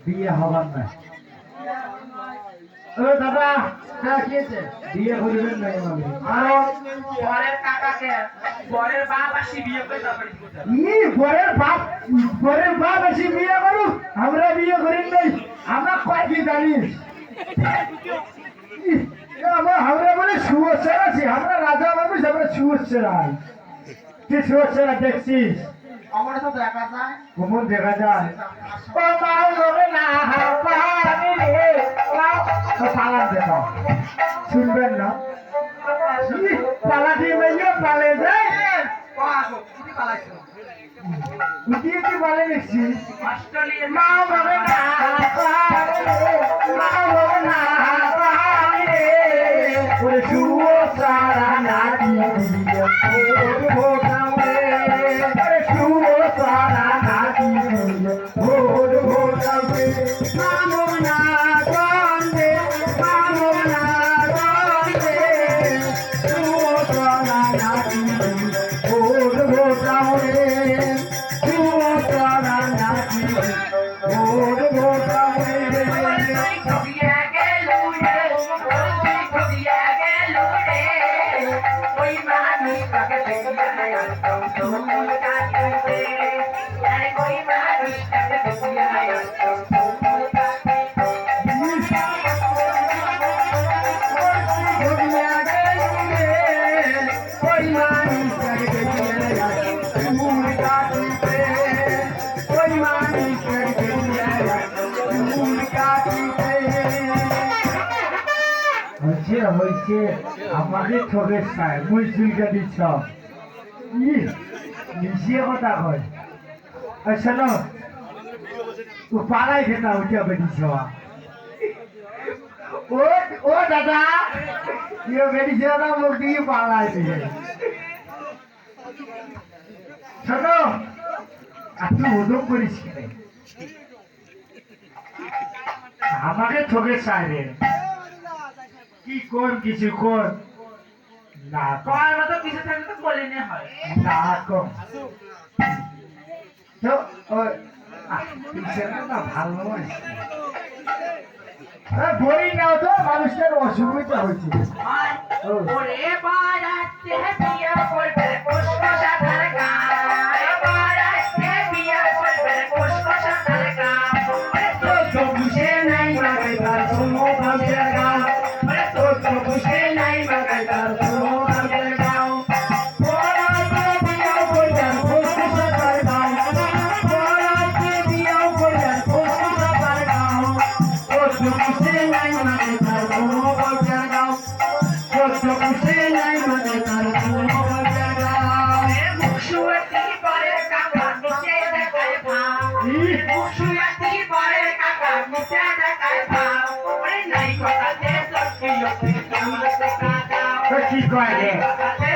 বিয়ে হবার না দাদা বিয়ে করিবেন না বরের কাকাকে বরের বাপ আসি বিয়ে করে তারপরে বরের বাপ আসি বিয়ে করুক আমরা বিয়ে করি নাই আমরা কয়েকদিন জানিস আমরা বলে শুভেচ্ছা আছি আমরা রাজা মানুষ আমরা শুভেচ্ছা তুই শুভেচ্ছা দেখছিস আমার তো দেখা যায় কোমর দেখা যায় পালা দেখা শুনবেন না পালা দিয়ে পালে যায় কি পালে দেখছি মা বলে না মা বলে না শুভেচ্ছা না হয়েছে আমাকে ঠকে চাই মুই চুলকে দিচ্ছ মিশিয়ে কথা কয় শোনো পাড়াই খেতা উঠে বেরিয়েছ ও দাদা ইয়ে বেরিয়েছে না মুখ দিয়ে পাড়াই দিয়ে শোনো আর তুই উদম করিস আমাকে ঠকে চাই রে কি কোন কিছু কোন না কয় মতো কিছু থাকলে তো বলে নে হয় না কম তো না ভালো বই নাও তো মানুষের অসুবিধা হয়েছে ওরে বাড়াতে বিয়া করবে কোশকশা তার গায় বাড়াতে বিয়া করবে কোশকশা তার গায় তো তো বুঝে নাই মাগে তার সোনো ভাবের গাও তো তো বুঝে নাই মাগে তার সোনো ভাবের গাও বাড়াতে বিয়া করবে কোশকশা তার গাও বাড়াতে বিয়া করবে কোশকশা তার গাও তো তো খুশি নাই মানে তার কোনো গল্পের গাও যত খুশি নাই মানে তার কোনো গল্পের গাও মুখশুয়াতি করে কাকা নিচে দেখায় ভাব মুখশুয়াতি করে কাকা নিচে দেখায় ভাব ওরে নাই কথাতে লক্ষ্মী লক্ষ্মী আমার দেখা দাও কি কয় রে কথাতে